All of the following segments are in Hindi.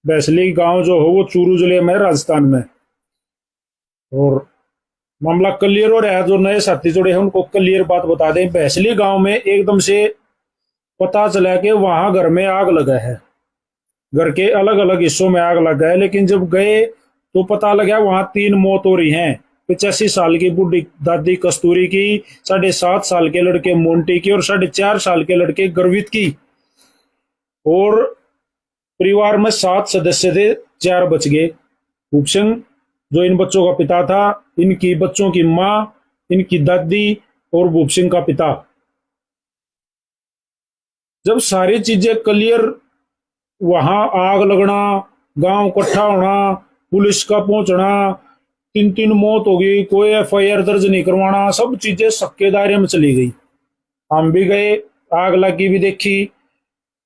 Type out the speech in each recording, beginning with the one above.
बैसली गांव जो हो वो चूरू जिले में, राजस्थान में। और मामला क्लियर हो रहा है, जो नए साथी जुड़े हैं उनको क्लियर बात बता दें। बैसली गांव में एकदम से पता चला कि वहां घर में आग लगा है, घर के अलग अलग हिस्सों में आग लगा है। लेकिन जब गए तो पता लगा वहां 3 मौत हो रही हैं। 85 साल की बूढ़ी दादी कस्तूरी की, 7.5 साल के लड़के मोंटी की और 4.5 साल के लड़के गर्वित की। और परिवार में 7 सदस्य थे, 4 बच गए। भूप सिंह जो इन बच्चों का पिता था, इनकी बच्चों की माँ, इनकी दादी और भूप सिंह का पिता। जब सारी चीजें क्लियर, वहां आग लगना, गांव इकट्ठा होना, पुलिस का पहुंचना, 3 3 मौत हो गई, कोई एफआईआर दर्ज नहीं करवाना, सब चीजें सबके दायरे में चली गई। हम भी गए, आग लगी भी देखी,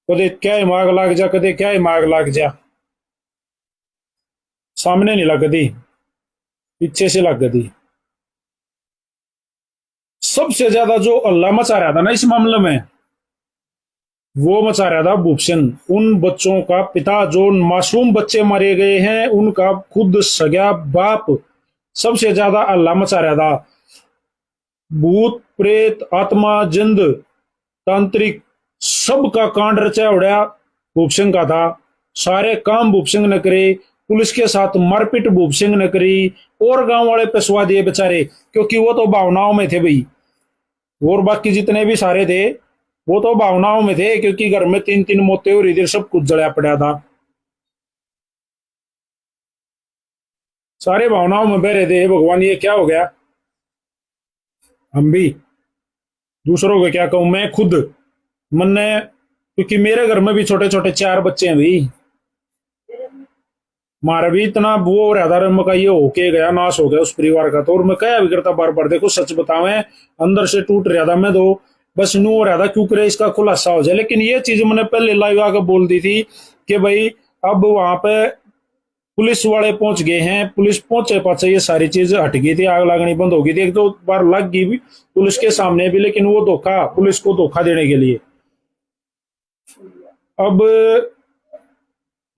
कदे क्या ही आग लग जा, कदे क्या ही आग लग जा। सामने नहीं लग दी, पीछे से लग दी। सबसे ज्यादा जो हल्ला मचा रहा था ना इस मामले में, वो मचा रहा था भूप सिंह। उन बच्चों का पिता, जो मासूम बच्चे मारे गए हैं, उनका खुद सगा बाप सबसे ज्यादा हल्ला मचा रहा था। भूत प्रेत आत्मा जिंद तांत्रिक सबका कांड रचा उड़ाया भूप सिंह का था। सारे काम भूप सिंह ने करे, पुलिस के साथ मारपीट भूप सिंह ने करी, और गांव वाले पेशवा दिए बेचारे, क्योंकि वो तो भावनाओं में थे भाई। और बाकी जितने भी सारे थे वो तो भावनाओं में थे, क्योंकि घर में 3 3 मौतें हो रही थी, सब कुछ जड़ा पड़ा था। सारे भावनाओं में बह रहे थे, भगवान ये क्या हो गया। हम भी दूसरों को क्या कहूं, मैं खुद मन ने, क्योंकि मेरे घर में भी छोटे छोटे 4 बच्चे हैं भाई। मारा भी इतना वो हो रहा था, मैं ये होके गया, नाश हो गया उस परिवार का। तो और मैं क्या भी करता बार बार, देखो सच बतावे अंदर से टूट रहा था मैं तो, बस न्यू हो रहा था क्यों करे इसका खुलासा हो जाए। लेकिन ये चीज मैंने पहले लाइव आकर बोल दी थी कि भाई अब वहां पे पुलिस वाले पहुंच गए हैं, पुलिस पहुंचे पाचे ये सारी चीज हट गई थी, आग लगनी बंद हो गई थी। 1 2 बार लग गई भी पुलिस के सामने भी, लेकिन वो धोखा, पुलिस को धोखा देने के लिए। अब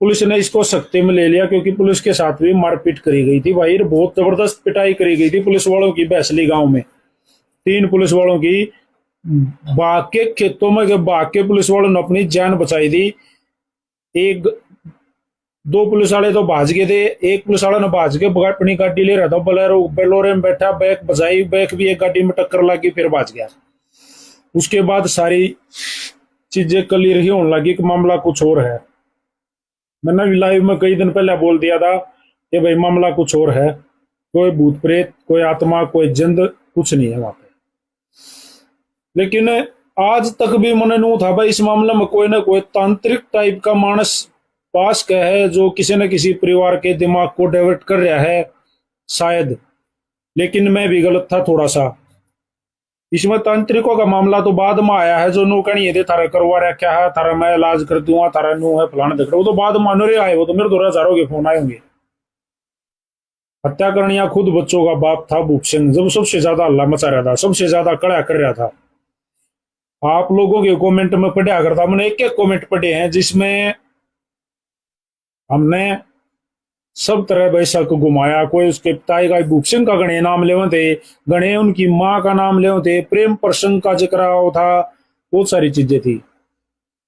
पुलिस ने इसको सख्ती में ले लिया, क्योंकि पुलिस के साथ भी मारपीट करी गई थी भाई, बहुत जबरदस्त पिटाई करी गई थी पुलिस वालों की बैसली गांव में। 3 पुलिस वालों की बाग के खेतों में, बाग के पुलिस वालों ने अपनी जान बचाई थी। एक 2 पुलिस वाले तो भाज गए थे, एक पुलिस वाला ने भाज के अपनी गाड़ी ले रहा था, बोलेरो बेलोरे में बैठा, बैक बजाई, बैक भी एक गाड़ी में टक्कर लगी, फिर भाज गया। उसके बाद सारी चीजें क्लियर ही होने लगी कि मामला कुछ और है। मैंने भी लाइव में कई दिन पहले बोल दिया था कि भाई मामला कुछ और है, कोई भूत प्रेत, कोई आत्मा, कोई जिंद कुछ नहीं है वहां पे। लेकिन आज तक भी मैंने नू था भाई इस मामले में कोई ना कोई तांत्रिक टाइप का मानस पास का है, जो किसी न किसी परिवार के दिमाग को डाइवर्ट कर रहा है शायद। लेकिन मैं भी गलत था थोड़ा सा। इसमें तांत्रिकों का मामला तो बाद में आया है, जो नू कहीं थे थारा करवा रखा है, थारा मैं इलाज कर दूंगा, थारा नू है फलाना देख रहा, वो तो बाद में मानो आए, वो तो मेरे 2 हजारों के फोन आए होंगे। हत्या करनिया खुद बच्चों का बाप था भूप सिंह, जब सबसे ज्यादा हल्ला मचा रहा था, सबसे ज्यादा कड़ा कर रहा था। आप लोगों के कमेंट में पढ़ा करता, मैंने एक एक कमेंट पढ़े हैं जिसमें हमने सब तरह वैसा को घुमाया। कोई उसके पिता का भूप सिंह का गणे नाम ले थे, गणे उनकी माँ का नाम ले थे, प्रेम प्रसंग का जिक्र था, बहुत सारी चीजें थी।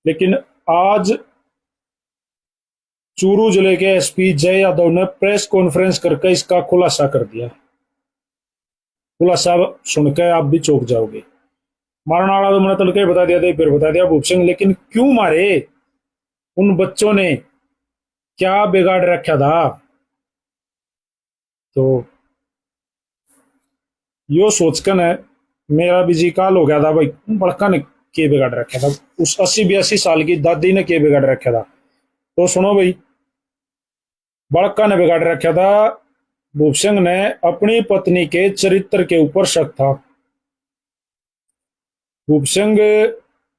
लेकिन आज चूरू जिले के एसपी जय यादव ने प्रेस कॉन्फ्रेंस करके इसका खुलासा कर दिया। खुलासा सुनकर आप भी चौंक जाओगे। मारने वाला तो मैंने तलके बता दिया था, फिर बता दिया भूप सिंह। लेकिन क्यों मारे, उन बच्चों ने क्या बिगाड़ रखा था, तो यो सोचकर न मेरा भी जी काल हो गया था भाई, बड़का ने के बिगाड़ रखा था, उस 80 82 साल की दादी ने के बिगाड़ रखा था। तो सुनो भाई, बड़का ने बिगाड़ रखा था। भूप सिंह ने अपनी पत्नी के चरित्र के ऊपर शक था। भूप सिंह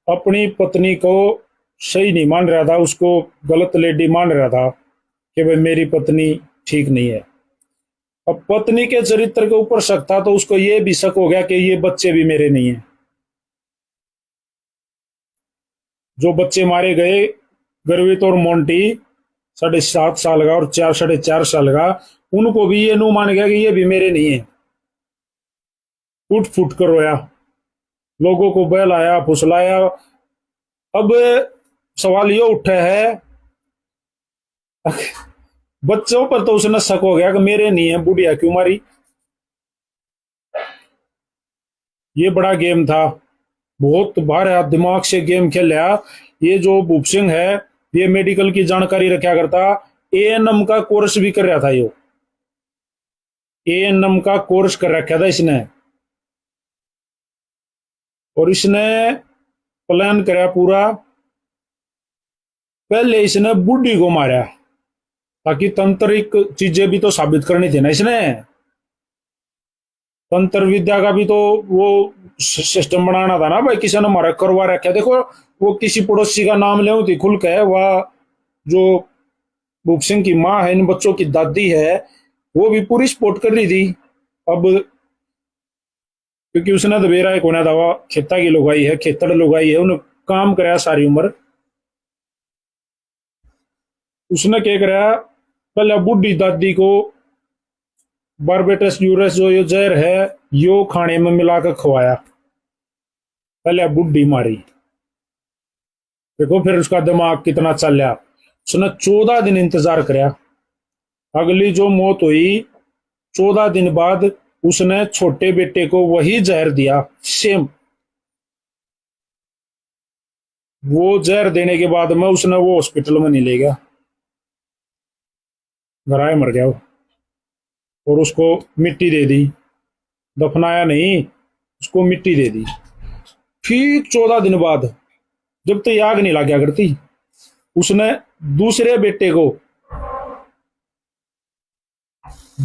अपनी पत्नी को सही नहीं मान रहा था, उसको गलत लेडी मान रहा था कि भाई मेरी पत्नी ठीक नहीं है। अब पत्नी के चरित्र के ऊपर शक था, तो उसको यह भी शक हो गया कि ये बच्चे भी मेरे नहीं है। जो बच्चे मारे गए, गर्वित और मोंटी, 7.5 साल का और 4 साढ़े 4 साल का, उनको भी ये नू मान गया कि ये भी मेरे नहीं है। उठ फुट कर रोया, लोगों को बहलाया फुसलाया। अब सवाल ये उठा है, बच्चों पर तो उसने शक हो गया कि मेरे नहीं है, बुढ़िया क्यों मारी। ये बड़ा गेम था, बहुत बार दिमाग से गेम खेला। ये जो भूप सिंह है, ये मेडिकल की जानकारी रखा करता, एएनएम का कोर्स भी कर रहा था। ये एएनएम का कोर्स कर रखा था इसने, और इसने प्लान कराया पूरा। पहले इसने बुढ़ी को मारा, ताकि तंत्रिक चीजें भी तो साबित करनी थी ना इसने। तंत्र विद्या का भी तो वो सिस्टम बनाना था ना भाई, किसी ने मारा करवा रखा। देखो वो किसी पड़ोसी का नाम ले थी खुल के, वह जो भूप सिंह की माँ है, इन बच्चों की दादी है, वो भी पूरी सपोर्ट कर रही थी। अब क्योंकि उसने तो बेरा एक होना था, वह खेता की लुगाई है, खेतर लुगाई है, उन्हें काम कराया सारी उम्र। उसने क्या कराया, पहले बूढ़ी दादी को बारबेटस यूरस जो ये जहर है यो खाने में मिलाकर खवाया, पहले बूढ़ी मारी। देखो फिर उसका दिमाग कितना चल रहा। उसने 14 दिन इंतजार कराया। अगली जो मौत हुई 14 दिन बाद, उसने छोटे बेटे को वही जहर दिया, सेम। वो जहर देने के बाद में उसने वो हॉस्पिटल में नहीं ले गया, घर आए मर गया वो। और उसको मिट्टी दे दी, दफनाया नहीं, उसको मिट्टी दे दी। ठीक 14 दिन बाद, जब तक आग नहीं लग गया करती, उसने दूसरे बेटे को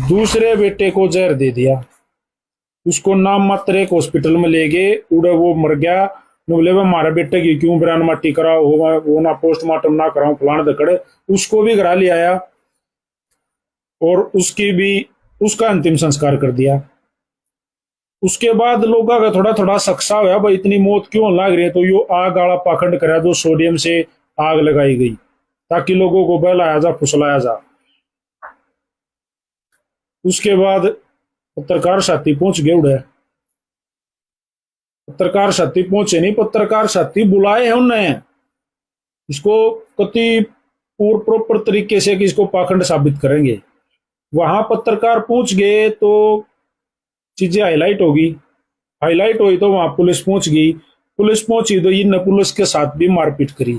दूसरे बेटे को जहर दे दिया। उसको नाम मात्र एक हॉस्पिटल में ले गए, उड़े वो मर गया। बोले वो हमारे बेटे की क्यों बयान माटी कराओ, वो ना पोस्टमार्टम ना कराओ, फलान दकड़े। उसको भी घरा ले आया और उसकी भी उसका अंतिम संस्कार कर दिया। उसके बाद लोगों का थोड़ा थोड़ा सक्सा हुआ, भाई इतनी मौत क्यों लाग रही है, तो यो आग वाला पाखंड करा, जो सोडियम से आग लगाई गई, ताकि लोगों को बहलाया जा फुसलाया जा। उसके बाद पत्रकार साथी पहुंच गए उड़े। पत्रकार साथी पहुंचे नहीं, पत्रकार साथी बुलाए हैं उन्हें, इसको कति पूर्ण प्रॉपर तरीके से कि इसको पाखंड साबित करेंगे। वहां पत्रकार पहुंच गए तो चीजें हाईलाइट होगी। हाईलाइट हुई तो वहां पुलिस पहुंच गई। पुलिस पहुंची तो इन पुलिस के साथ भी मारपीट करी।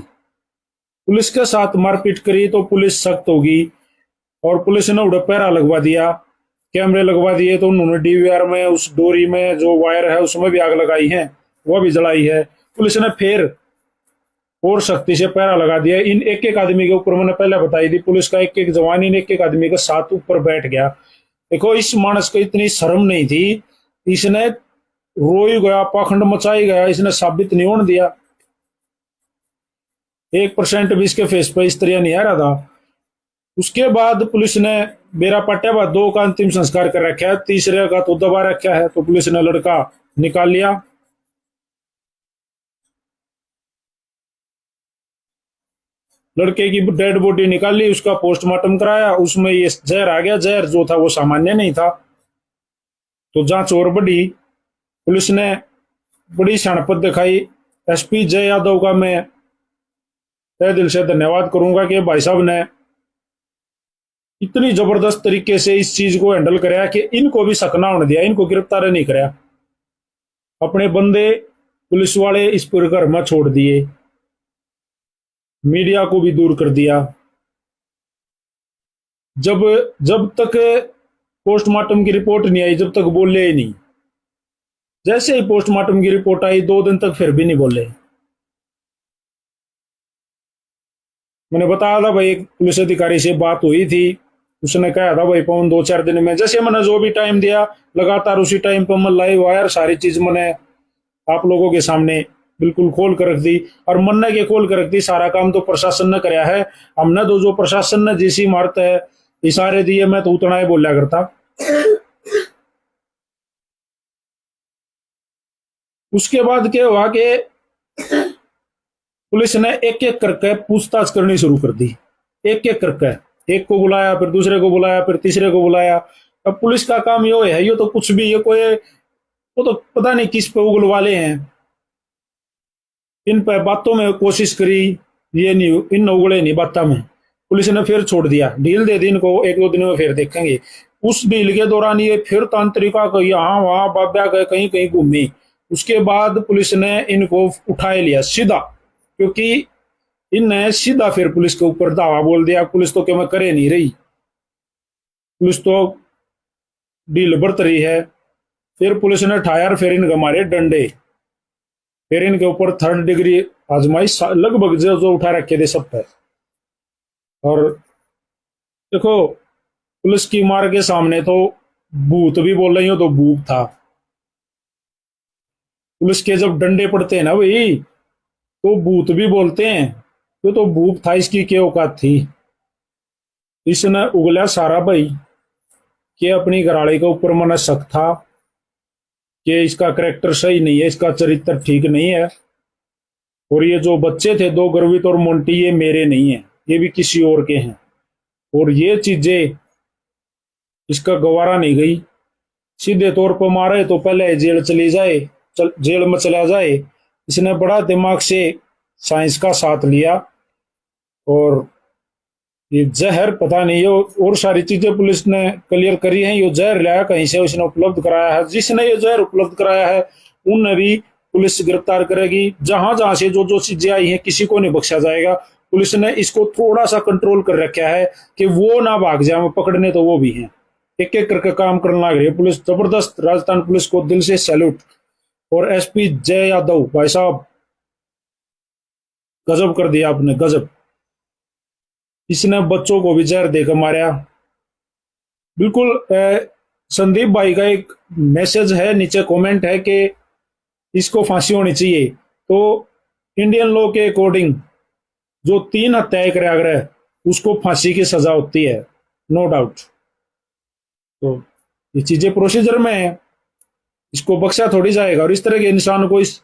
पुलिस के साथ मारपीट करी तो पुलिस सख्त होगी, और पुलिस ने उड़े पहरा लगवा दिया, कैमरे लगवा दिए। तो उन्होंने डीवीआर में उस डोरी में जो वायर है उसमें भी आग लगाई है, वह भी जलाई है। पुलिस ने फिर और सख्ती से पहरा लगा दिया। इन एक एक आदमी के ऊपर, मैंने पहले बताई थी, पुलिस का एक एक जवान इन एक एक आदमी के साथ ऊपर बैठ गया। देखो इस मानस को इतनी शर्म नहीं थी, इसने रोई गया, पाखंड मचाई गया, इसने साबित नहीं होने दिया। 1% भी इसके फेस पर इस तरह नहीं आ रहा था। उसके बाद पुलिस ने बेरा पट्टे बाद 2 का अंतिम संस्कार कर रखा है, तीसरे का तो दबा रखा है। तो पुलिस ने लड़का निकाल लिया। लड़के की डेड बॉडी निकाली, उसका पोस्टमार्टम कराया, उसमें ये जहर आ गया। जहर जो था वो सामान्य नहीं था। तो जांच और बढ़ी, पुलिस ने बड़ी शानपत दिखाई। एसपी जय यादव का मैं तहे दिल से धन्यवाद करूंगा कि भाई साहब ने इतनी जबरदस्त तरीके से इस चीज को हैंडल कराया कि इनको भी शक ना होने दिया, इनको गिरफ्तार नहीं कराया। अपने बंदे पुलिस वाले इस पर घर में छोड़ दिए, मीडिया को भी दूर कर दिया। जब जब तक पोस्टमार्टम की रिपोर्ट नहीं आई, जब तक बोले ही नहीं। जैसे ही पोस्टमार्टम की रिपोर्ट आई 2 दिन तक फिर भी नहीं बोले। मैंने बताया था भाई, एक पुलिस अधिकारी से बात हुई थी, उसने कहा था भाई पवन 2-4 दिन में, जैसे मैंने जो भी टाइम दिया लगातार उसी टाइम पर मैं लाइव वायर सारी चीज मैंने आप लोगों के सामने बिल्कुल खोल कर रख दी। और मन ने के खोल कर रख दी, सारा काम तो प्रशासन ने कराया है। हमने तो जो प्रशासन ने जैसी इमारत है इशारे दिए, मैं तो उतना ही बोला करता। उसके बाद क्या हुआ कि पुलिस ने एक एक करके पूछताछ करनी शुरू कर दी। एक एक करके, एक को बुलाया, फिर दूसरे को बुलाया, फिर तीसरे को बुलाया। अब पुलिस का काम यो है, ये तो कुछ भी, ये कोई, वो तो पता नहीं किस पे उगल वाले हैं। इन पे बातों में कोशिश करी, ये नहीं, इन उगले नहीं बातों में। पुलिस ने फिर छोड़ दिया, डील दे दी इनको, एक दो दिन में फिर देखेंगे। उस डील के दौरान ये फिर तांत्रिका को यहाँ वहां बाब्या गए, कहीं कहीं घूमी। उसके बाद पुलिस ने इनको उठा लिया सीधा, क्योंकि इनने सीधा फिर पुलिस के ऊपर दावा बोल दिया, पुलिस तो क्या करे नहीं रही, पुलिस तो डील बरत रही है। फिर पुलिस ने ठायर, फिर इनके मारे डंडे, फिर इनके ऊपर 3rd डिग्री आजमाइश लगभग जो जो उठा रखे थे सब पे। और देखो, पुलिस की मार के सामने तो भूत भी बोल रही हो तो भूत था। पुलिस के जब डंडे पड़ते हैं ना भाई, तो भूत भी बोलते हैं, तो भूत था, इसकी क्या औकात थी। इसने उगला सारा भाई कि अपनी घराड़ी के ऊपर मन शक था कि इसका करेक्टर सही नहीं है, इसका चरित्र ठीक नहीं है। और ये जो बच्चे थे 2 गर्वित और मोंटी, ये मेरे नहीं है, ये भी किसी और के हैं। और ये चीजें इसका गवारा नहीं गई। सीधे तौर पर मारे तो पहले जेल चली जाए, जेल में चला जाए। इसने बड़ा दिमाग से साइंस का साथ लिया। और ये जहर पता नहीं, ये और सारी चीजें पुलिस ने क्लियर करी हैं। ये जहर लाया कहीं से, उसने उपलब्ध कराया है। जिसने ये जहर उपलब्ध कराया है उन्हें भी पुलिस गिरफ्तार करेगी। जहां जहां से जो जो चीजें आई हैं, किसी को नहीं बख्शा जाएगा। पुलिस ने इसको थोड़ा सा कंट्रोल कर रखा है कि वो ना भाग जाए, पकड़ने तो वो भी हैं। एक एक करके काम करने लग रही है पुलिस, जबरदस्त। राजस्थान पुलिस को दिल से सैल्यूट। और एसपी जय यादव भाई साहब, गजब कर दिया आपने, गजब। इसने बच्चों को भी जहर देकर मारा, बिल्कुल। संदीप भाई का एक मैसेज है, नीचे कमेंट है कि इसको फांसी होनी चाहिए। तो इंडियन लॉ के अकॉर्डिंग जो 3 हत्याएं कराया उसको फांसी की सजा होती है, नो डाउट। तो ये चीजें प्रोसीजर में है, इसको बख्शा थोड़ी जाएगा। और इस तरह के इंसान को, इस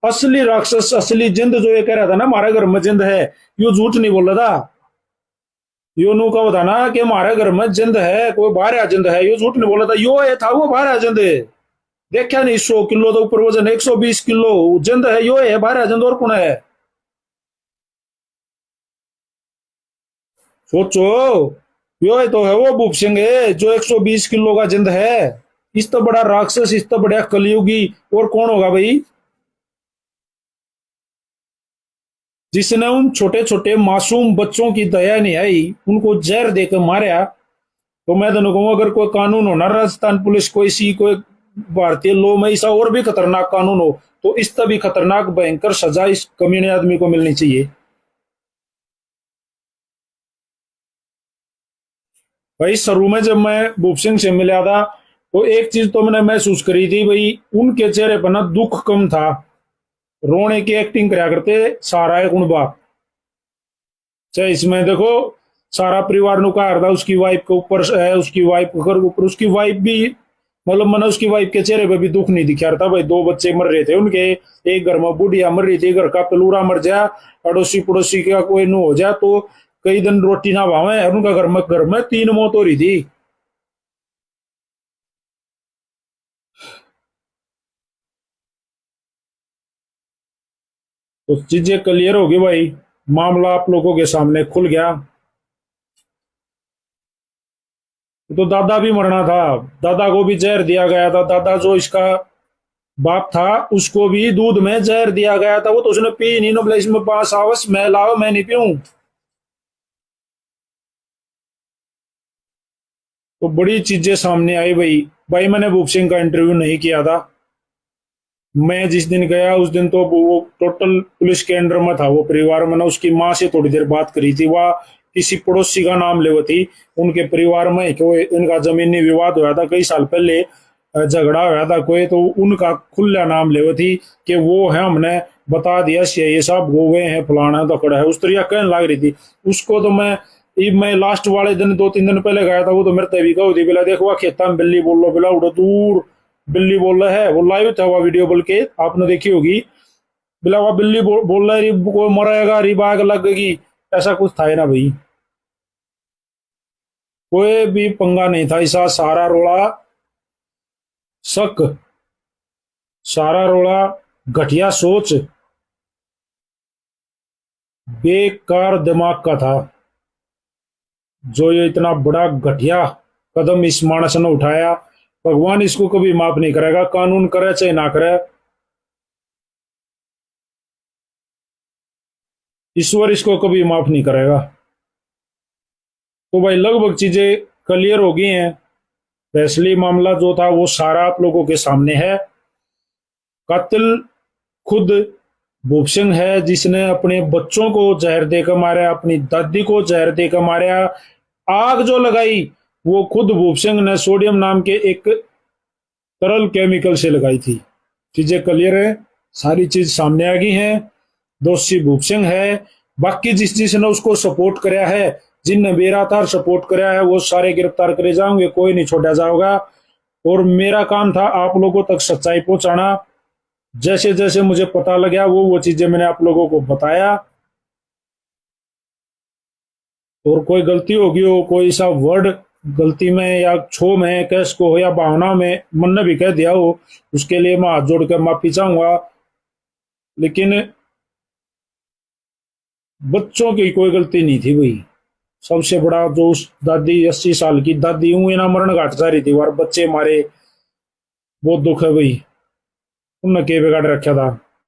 असली राक्षस, असली जिंद जो ये कह रहा था ना हमारे घर में जिंद है, यो झूठ नहीं बोल रहा था। यो नू का बताना कि हमारे घर में जिंद है, कोई बाहर जिंद है, यो झूठ नहीं बोला था। यो ये था वो बाहर जिंद है, देखा नहीं, 100 किलो तो ऊपर वजन, 120 किलो जिंद है, यो है बाहर जिंद, और कौन है। सोचो, यो है तो है वो भूप सिंह है जो 120 किलो का जिंद है। इस तो बड़ा राक्षस, इस तो बड़ा कलयुगी और कौन होगा भाई, जिसने उन छोटे छोटे मासूम बच्चों की दया नहीं आई, उनको जहर देकर मारा। तो मैं तो कहूँ, अगर कोई कानून हो ना राजस्थान पुलिस को, इसी कोई भारतीय लॉ में ऐसा और भी खतरनाक कानून हो, तो इस तभी खतरनाक भयंकर सजा इस कमीने आदमी को मिलनी चाहिए। भाई शुरू में जब मैं भूप सिंह से मिला था, तो एक चीज तो मैंने महसूस करी थी भाई, उनके चेहरे पर ना दुख कम था, रोने की एक्टिंग करा करते सारा एक उन बाप। चाहे इसमें देखो, सारा परिवार नु कहा था उसकी वाइफ के ऊपर, उसकी वाइफ के ऊपर, उसकी वाइफ भी, मतलब मैंने उसकी वाइफ के चेहरे पे भी दुख नहीं दिखा रहा था भाई। 2 बच्चे मर रहे थे उनके, एक घर में बुढ़िया मर रही थी, घर का पलूरा मर जाए, अड़ोसी पड़ोसी का कोई नु हो जाए, तो कई दिन रोटी ना भावे। उनका घर में 3 मौत हो रही थी। तो चीजें क्लियर होगी भाई, मामला आप लोगों के सामने खुल गया। तो दादा भी मरना था, दादा को भी जहर दिया गया था। दादा जो इसका बाप था उसको भी दूध में जहर दिया गया था, वो तो उसने पी नहीं, बोला इसमें 5 आवस मैं लाओ, मैं नहीं पीऊं। तो बड़ी चीजें सामने आई भाई। भाई मैंने भूप सिंह का इंटरव्यू नहीं किया था, मैं जिस दिन गया उस दिन तो वो टोटल पुलिस के अंडर में था वो परिवार। मैंने उसकी माँ से थोड़ी देर बात करी थी, वह किसी पड़ोसी का नाम ले थी, उनके परिवार में कोई इनका जमीनी विवाद हुआ था कई साल पहले, झगड़ा हुआ था कोई, तो उनका खुला नाम ले थी कि वो है, हमने बता दिया ये सब गोवे हैं, फलाना दकड़ा है, उस तरह कहने लग रही थी। उसको तो मैं लास्ट वाले दिन 2-3 दिन पहले गया था, वो तो मेरे तभी कही थी, बोला देखो खेता में बिल्ली बोल लो, बोला उड़ो दूर बिल्ली बोल रहा है। वो लाइव था वो वीडियो, बल्कि आपने देखी होगी। बोला वह बिल्ली बोल रहा है, कोई मरेगा, रिबाग लगेगी, ऐसा कुछ था ना भाई। कोई भी पंगा नहीं था ऐसा। सारा रोड़ा शक, सारा रोड़ा घटिया सोच, बेकार दिमाग का था। जो ये इतना बड़ा घटिया कदम इस मानस ने उठाया, भगवान इसको कभी माफ नहीं करेगा, कानून करे चाहे ना करे, ईश्वर इसको कभी माफ नहीं करेगा। तो भाई लगभग चीजें क्लियर हो गई हैं। फैसली मामला जो था वो सारा आप लोगों के सामने है। कातिल खुद भूप सिंह है, जिसने अपने बच्चों को जहर देकर मारा, अपनी दादी को जहर देकर मारा। आग जो लगाई वो खुद भूप सिंह ने सोडियम नाम के एक तरल केमिकल से लगाई थी। चीजें क्लियर है, सारी चीज सामने आ गई है। दोषी भूप सिंह है। बाकी जिसने उसको सपोर्ट कराया है, जिनने बेरातार सपोर्ट कराया है, वो सारे गिरफ्तार करे जाओगे, कोई नहीं छोड़ा जाएगा। और मेरा काम था आप लोगों तक सच्चाई पहुंचाना। जैसे जैसे मुझे पता लगा वो चीजें मैंने आप लोगों को बताया। और कोई गलती होगी हो, कोई सा वर्ड गलती में या छो में कैस को हो या भावना में मन ने भी कह दिया हो, उसके लिए मैं हाथ जोड़कर माफी चाहूंगा। लेकिन बच्चों की कोई गलती नहीं थी भाई। सबसे बड़ा जो उस दादी 80 साल की दादी हूं ना मरण घाट जा रही थी और बच्चे मारे, बहुत दुख है भाई। उनने के बिगाड़ रखा था।